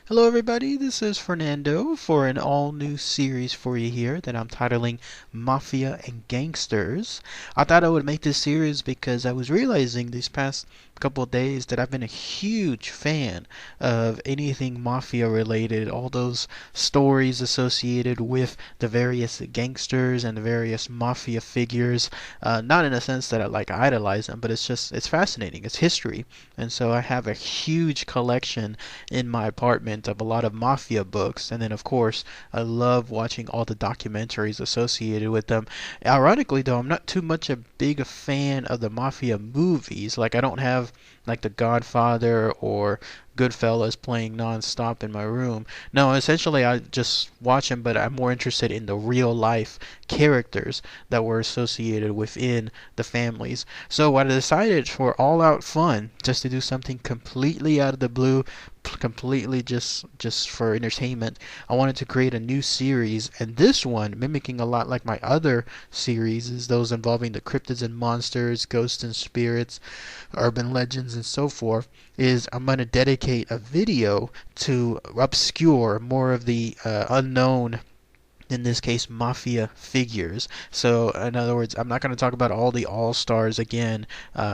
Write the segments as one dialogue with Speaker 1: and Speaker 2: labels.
Speaker 1: Hello, everybody. This is Fernando for an all new series for you here that I'm titling Mafia and Gangsters. I thought I would make this series because I was realizing these past couple of days that I've been a huge fan of anything mafia related, all those stories associated with the various gangsters and the various mafia figures. Not in a sense that I like idolize them, but it's fascinating. It's history. And so I have a huge collection in my apartment of a lot of mafia books, and then of course I love watching all the documentaries associated with them. Ironically though, I'm not too much a big fan of the mafia movies. Like I don't have like The Godfather or Goodfellas playing non-stop in my room. No, essentially I just watch them, but I'm more interested in the real life characters that were associated within the families. So I decided for all out fun just to do something completely out of the blue, completely just for entertainment. I wanted to create a new series, and this one, mimicking a lot like my other series, is those involving the cryptids and monsters, ghosts and spirits, urban legends, and so forth. Is I'm going to dedicate a video to obscure more of the unknown, in this case, mafia figures. So, in other words, I'm not going to talk about all the all stars again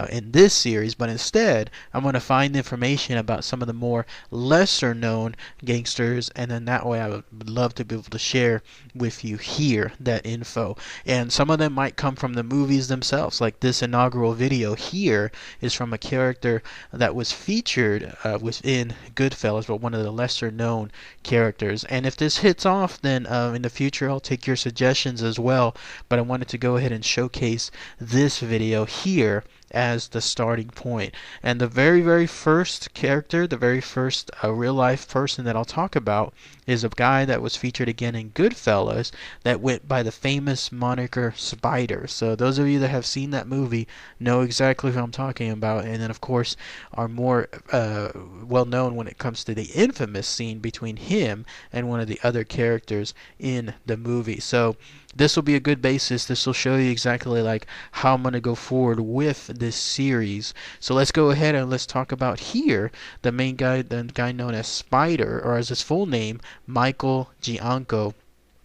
Speaker 1: in this series, but instead, I'm going to find information about some of the more lesser known gangsters, and then that way I would love to be able to share with you here that info. And some of them might come from the movies themselves, like this inaugural video here is from a character that was featured within Goodfellas, but one of the lesser known characters. And if this hits off, then in the future I'll take your suggestions as well. But I wanted to go ahead and showcase this video here as the starting point. And the very first character, the very first real life person that I'll talk about is a guy that was featured again in Goodfellas that went by the famous moniker Spider. So those of you that have seen that movie know exactly who I'm talking about, and then of course are more well known when it comes to the infamous scene between him and one of the other characters in the movie. So this will be a good basis. This will show you exactly like how I'm going to go forward with this series. So let's go ahead and let's talk about here the main guy, the guy known as Spider, or as his full name, Michael Gianco,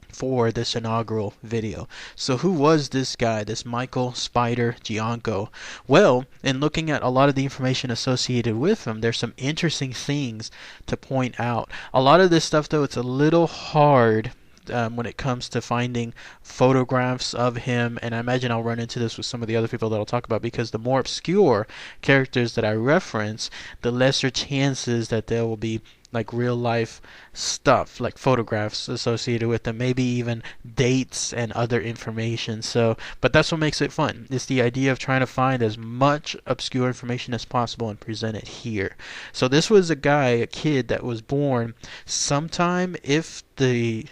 Speaker 1: for this inaugural video. So who was this guy, this Michael Spider Gianco? Well, in looking at a lot of the information associated with him, there's some interesting things to point out. A lot of this stuff though, it's a little hard when it comes to finding photographs of him, and I imagine I'll run into this with some of the other people that I'll talk about, because the more obscure characters that I reference, the lesser chances that there will be like real life stuff, like photographs associated with them, maybe even dates and other information. So, but that's what makes it fun. It's the idea of trying to find as much obscure information as possible and present it here. So this was a guy, a kid that was born sometime, if the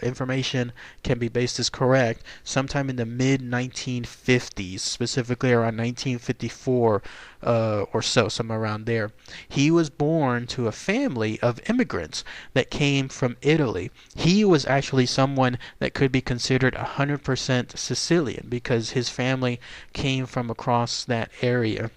Speaker 1: information can be based as correct, sometime in the mid 1950s, specifically around 1954 or so, somewhere around there. He was born to a family of immigrants that came from Italy. He was actually someone that could be considered 100% Sicilian because his family came from across that area.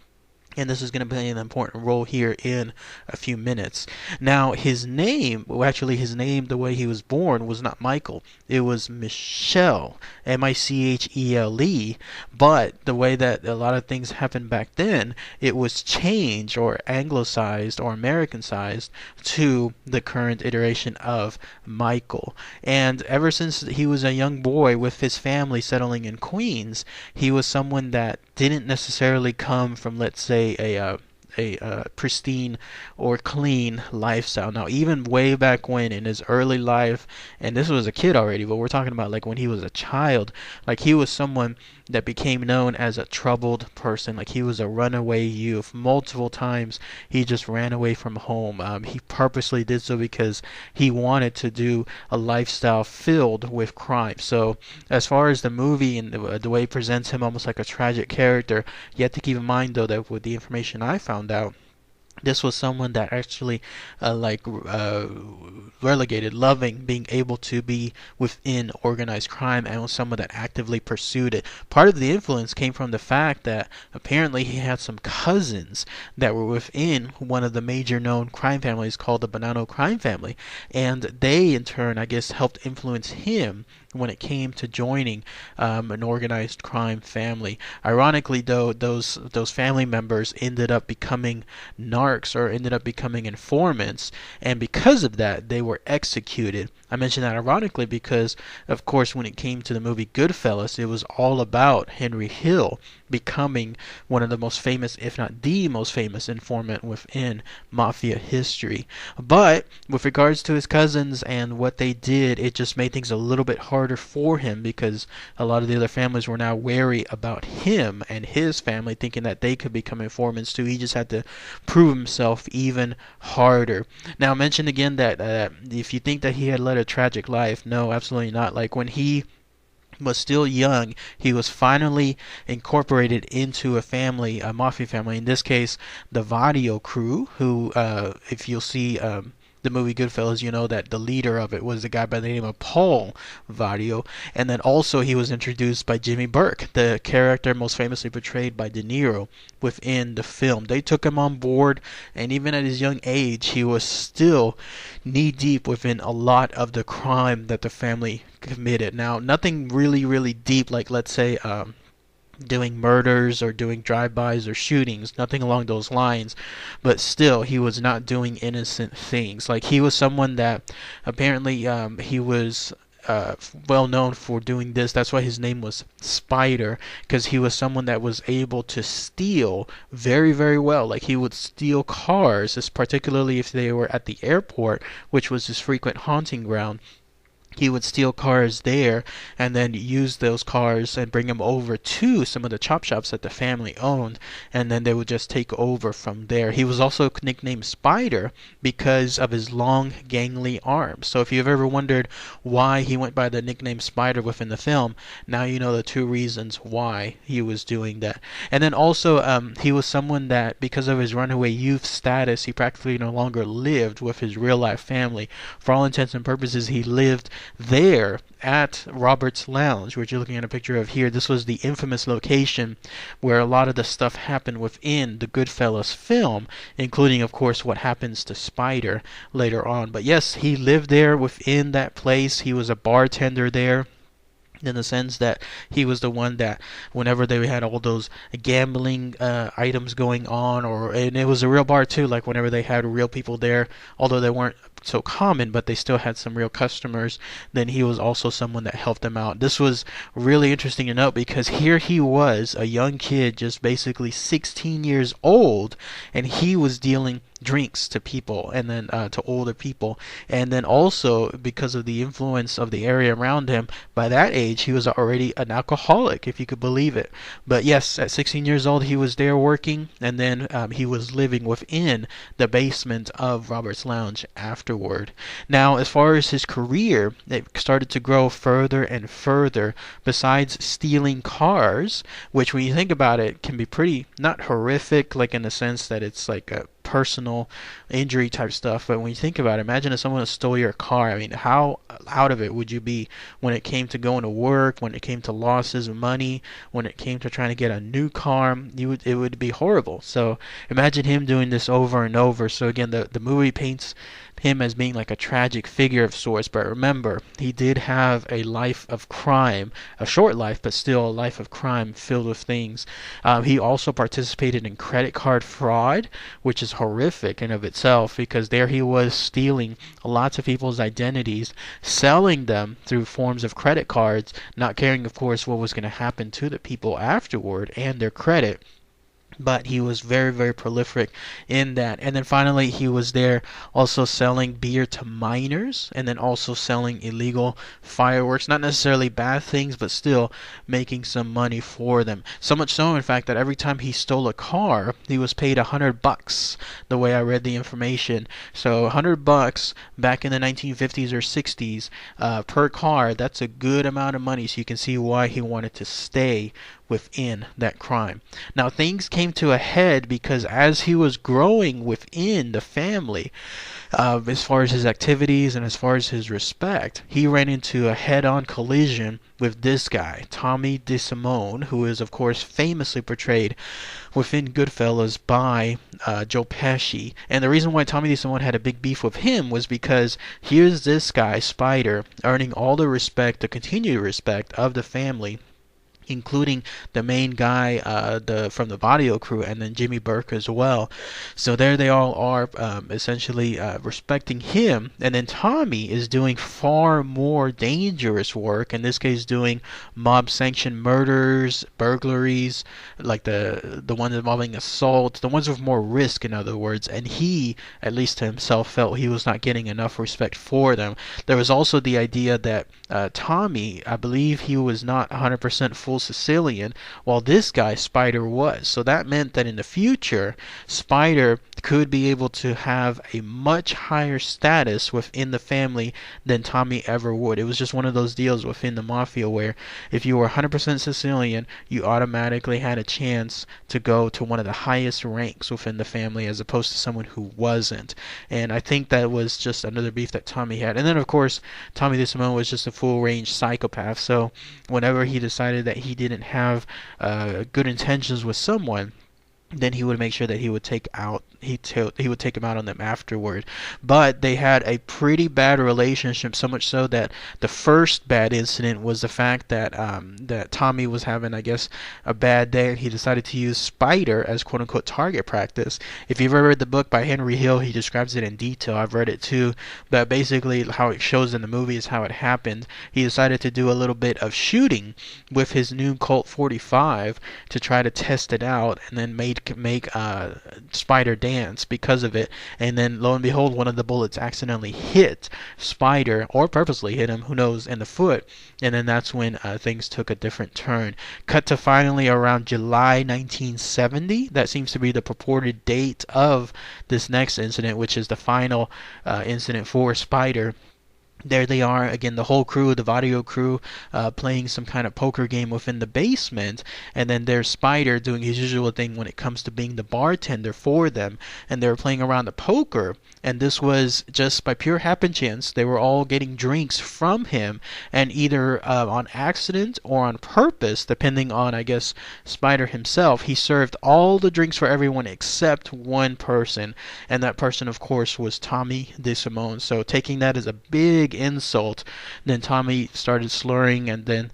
Speaker 1: And this is going to play an important role here in a few minutes. Now, his name, well, actually his name, the way he was born, was not Michael. It was Michelle, Michele. But the way that a lot of things happened back then, it was changed or anglicized or Americanized to the current iteration of Michael. And ever since he was a young boy with his family settling in Queens, he was someone that didn't necessarily come from, let's say, a pristine or clean lifestyle. Now, even way back when in his early life, and this was a kid already, but we're talking about like when he was a child, like he was someone that became known as a troubled person. Like he was a runaway youth. Multiple times he just ran away from home. He purposely did so because he wanted to do a lifestyle filled with crime. So as far as the movie and the way it presents him almost like a tragic character, you have to keep in mind though that with the information I found out, This was someone that actually relegated loving being able to be within organized crime, and was someone that actively pursued it. Part of the influence came from the fact that apparently he had some cousins that were within one of the major known crime families called the Bonanno crime family, and they in turn, I guess, helped influence him when it came to joining an organized crime family. Ironically, though, those family members ended up becoming narcs, or ended up becoming informants, and because of that, they were executed. I mention that ironically because, of course, when it came to the movie Goodfellas, it was all about Henry Hill becoming one of the most famous, if not the most famous, informant within mafia history. But with regards to his cousins and what they did, it just made things a little bit harder for him, because a lot of the other families were now wary about him and his family, thinking that they could become informants too. He just had to prove himself even harder. Now, I mentioned again that if you think that he had led a tragic life, no, absolutely not. Like, when he was still young, he was finally incorporated into a family, a mafia family. In this case, the Vario Crew, who, if you'll see the movie Goodfellas, you know that the leader of it was a guy by the name of Paul Vario. And then also he was introduced by Jimmy Burke, the character most famously portrayed by De Niro within the film. They took him on board, and even at his young age, he was still knee deep within a lot of the crime that the family committed. Now, nothing really, really deep, like, let's say, doing murders or doing drive-bys or shootings, nothing along those lines, but still he was not doing innocent things. Like, he was someone that apparently he was well known for doing this. That's why his name was Spider, because he was someone that was able to steal very, very well. Like, he would steal cars, particularly if they were at the airport, which was his frequent haunting ground. He would steal cars there and then use those cars and bring them over to some of the chop shops that the family owned, and then they would just take over from there. He was also nicknamed Spider because of his long, gangly arms. So if you've ever wondered why he went by the nickname Spider within the film, now you know the two reasons why he was doing that. And then also, he was someone that, because of his runaway youth status, he practically no longer lived with his real life family. For all intents and purposes, he lived there at Robert's Lounge, which you're looking at a picture of here. This was the infamous location where a lot of the stuff happened within the Goodfellas film, including, of course, what happens to Spider later on. But yes, he lived there within that place. He was a bartender there, in the sense that he was the one that, whenever they had all those gambling items going on, and it was a real bar too, like whenever they had real people there, although they weren't so common, but they still had some real customers, then he was also someone that helped them out. This was really interesting to note, because here he was, a young kid, just basically 16 years old, and he was dealing drinks to people, and then to older people. And then also, because of the influence of the area around him, by that age he was already an alcoholic, if you could believe it. But yes, at 16 years old he was there working, and then he was living within the basement of Robert's Lounge afterward. Now, as far as his career, it started to grow further and further. Besides stealing cars, which when you think about it can be pretty, not horrific, like in the sense that it's like a personal injury type stuff, but when you think about it, imagine if someone stole your car. I mean, how out of it would you be when it came to going to work, when it came to losses of money, when it came to trying to get a new car? It would be horrible. So imagine him doing this over and over. So again, the movie paints him as being like a tragic figure of sorts, but remember, he did have a life of crime, a short life, but still a life of crime filled with things. He also participated in credit card fraud, which is horrific in of itself, because there he was stealing lots of people's identities, selling them through forms of credit cards, not caring, of course, what was going to happen to the people afterward and their credit. But he was very, very prolific in that. And then finally, he was there also selling beer to minors, and then also selling illegal fireworks. Not necessarily bad things, but still making some money for them. So much so, in fact, that every time he stole a car, he was paid $100, the way I read the information. So $100 back in the 1950s or 60s per car, that's a good amount of money. So you can see why he wanted to stay within that crime. Now, things came to a head because as he was growing within the family, as far as his activities and as far as his respect, he ran into a head-on collision with this guy, Tommy DeSimone, who is, of course, famously portrayed within Goodfellas by Joe Pesci. And the reason why Tommy DeSimone had a big beef with him was because here's this guy, Spider, earning all the respect, the continued respect of the family, including the main guy from the Vario Crew, and then Jimmy Burke as well. So there they all are, essentially respecting him. And then Tommy is doing far more dangerous work, in this case doing mob-sanctioned murders, burglaries, like the ones involving assault, the ones with more risk, in other words. And he, at least to himself, felt he was not getting enough respect for them. There was also the idea that Tommy, I believe he was not 100% full Sicilian, while this guy, Spider, was. So that meant that in the future, Spider could be able to have a much higher status within the family than Tommy ever would. It was just one of those deals within the Mafia where if you were 100% Sicilian, you automatically had a chance to go to one of the highest ranks within the family as opposed to someone who wasn't. And I think that was just another beef that Tommy had. And then, of course, Tommy DeSimone was just a full-range psychopath. So whenever he decided that he didn't have good intentions with someone, then he would make sure that he would take him out on them afterward. But they had a pretty bad relationship, so much so that the first bad incident was the fact that that Tommy was having, I guess, a bad day, and he decided to use Spider as quote-unquote target practice. If you've ever read the book by Henry Hill, he describes it in detail. I've read it too, but basically how it shows in the movie is how it happened. He decided to do a little bit of shooting with his new Colt 45 to try to test it out, and then make Spider dance because of it. And then lo and behold, one of the bullets accidentally hit Spider, or purposely hit him, who knows, in the foot. And then that's when things took a different turn. Cut to finally around July 1970. That seems to be the purported date of this next incident, which is the final incident for Spider. There they are, again, the whole crew, the Vario Crew, playing some kind of poker game within the basement, and then there's Spider doing his usual thing when it comes to being the bartender for them, and they're playing around the poker, and this was just by pure happen chance. They were all getting drinks from him, and either on accident or on purpose, depending on, I guess, Spider himself, he served all the drinks for everyone except one person, and that person, of course, was Tommy DeSimone. So taking that as a big insult, then Tommy started slurring and then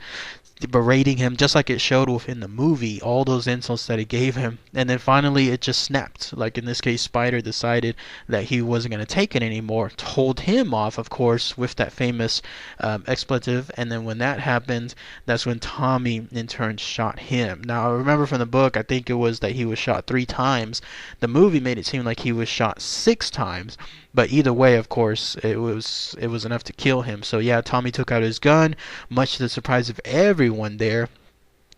Speaker 1: berating him, just like it showed within the movie, all those insults that he gave him. And then finally it just snapped. Like in this case, Spider decided that he wasn't going to take it anymore, told him off, of course, with that famous expletive. And then when that happened, that's when Tommy in turn shot him. Now I remember from the book, I think it was that he was shot 3 times. The movie made it seem like he was shot 6 times. But either way, of course, it was enough to kill him. So yeah, Tommy took out his gun, much to the surprise of everyone there,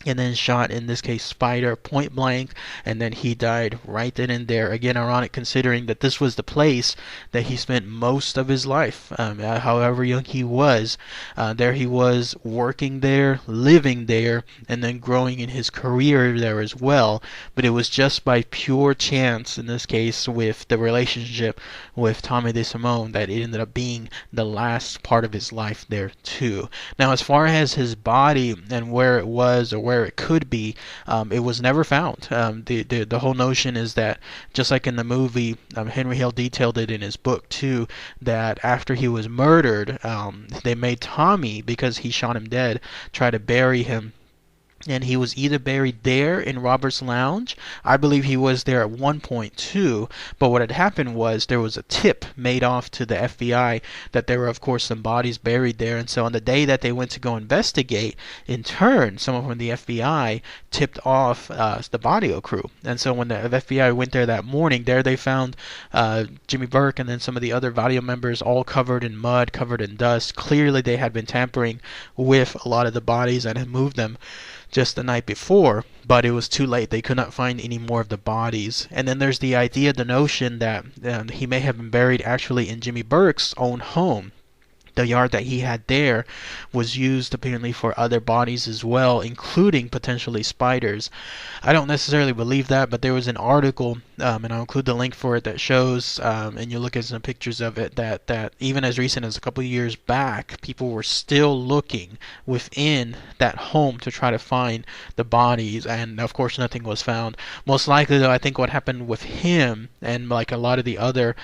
Speaker 1: and then shot, in this case, Spider point blank, and then he died right then and there. Again, ironic considering that this was the place that he spent most of his life. However young he was, there he was working there, living there, and then growing in his career there as well. But it was just by pure chance, in this case, with the relationship with Tommy DeSimone, that it ended up being the last part of his life there too. Now, as far as his body and where it was, or where it could be, it was never found. The whole notion is that, just like in the movie, Henry Hill detailed it in his book too, that after he was murdered, they made Tommy, because he shot him dead, try to bury him. And he was either buried there in Robert's Lounge. I believe he was there at one point too. But what had happened was there was a tip made off to the FBI that there were, of course, some bodies buried there. And so on the day that they went to go investigate, in turn, someone from the FBI tipped off the Vario Crew. And so when the FBI went there that morning, there they found Jimmy Burke and then some of the other Vario members all covered in mud, covered in dust. Clearly they had been tampering with a lot of the bodies and had moved them just the night before, but it was too late. They could not find any more of the bodies. And then there's the idea, the notion that he may have been buried actually in Jimmy Burke's own home. the yard that he had there was used apparently for other bodies as well, including potentially spiders. I don't necessarily believe that, but there was an article, and I'll include the link for it, that shows, and you look at some pictures of it, that even as recent as a couple of years back, people were still looking within that home to try to find the bodies, and of course nothing was found. Most likely, though, I think what happened with him, and like a lot of the other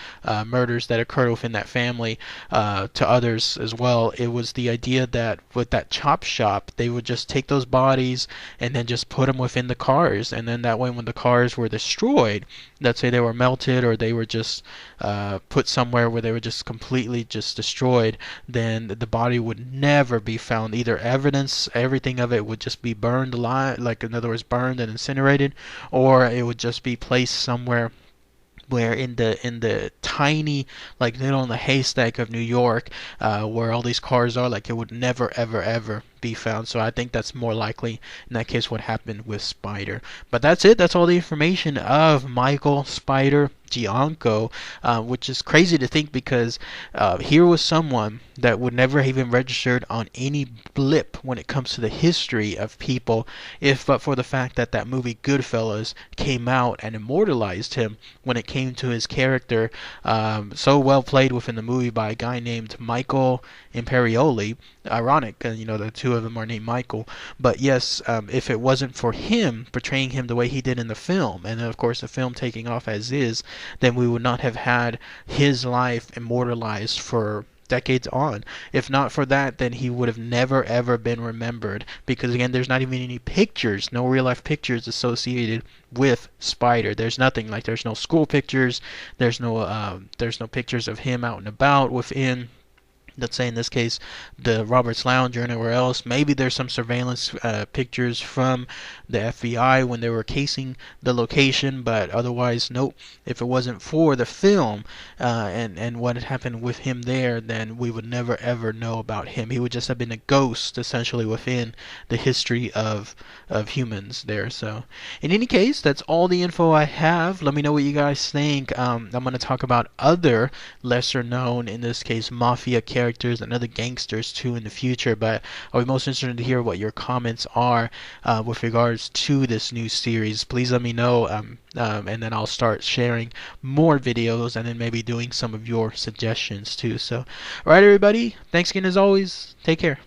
Speaker 1: murders that occurred within that family, to others as well, it was the idea that with that chop shop, they would just take those bodies and then just put them within the cars, and then that way when the cars were destroyed, let's say they were melted or they were just put somewhere where they were just completely just destroyed, then the body would never be found. Either evidence, everything of it would just be burned alive, like in other words burned and incinerated, or it would just be placed somewhere where in the tiny, like little in the haystack of New York, where all these cars are, like it would never ever ever be found. So I think that's more likely in that case what happened with Spider. But that's it. That's all the information of Michael Spider Gianco, which is crazy to think because here was someone that would never have even registered on any blip when it comes to the history of people, if but for the fact that that movie Goodfellas came out and immortalized him when it came to his character, so well played within the movie by a guy named Michael Imperioli. Ironic, the two of them are named Michael. But yes, if it wasn't for him portraying him the way he did in the film, and then of course the film taking off as is, then we would not have had his life immortalized for decades on. If not for that, then he would have never ever been remembered, because again, there's not even any pictures, no real life pictures associated with Spider. There's nothing, like there's no school pictures, there's no pictures of him out and about within, let's say in this case, the Roberts Lounge or anywhere else. Maybe there's some surveillance pictures from the FBI when they were casing the location, but otherwise, nope. If it wasn't for the film and what had happened with him there, then we would never ever know about him. He would just have been a ghost essentially within the history of humans there. So in any case, that's all the info I have. Let me know what you guys think. I'm going to talk about other lesser known, in this case, mafia characters and other gangsters too in the future, but I'll be most interested to hear what your comments are with regards to this new series. Please let me know, and then I'll start sharing more videos and then maybe doing some of your suggestions too. So alright everybody, thanks again as always, take care.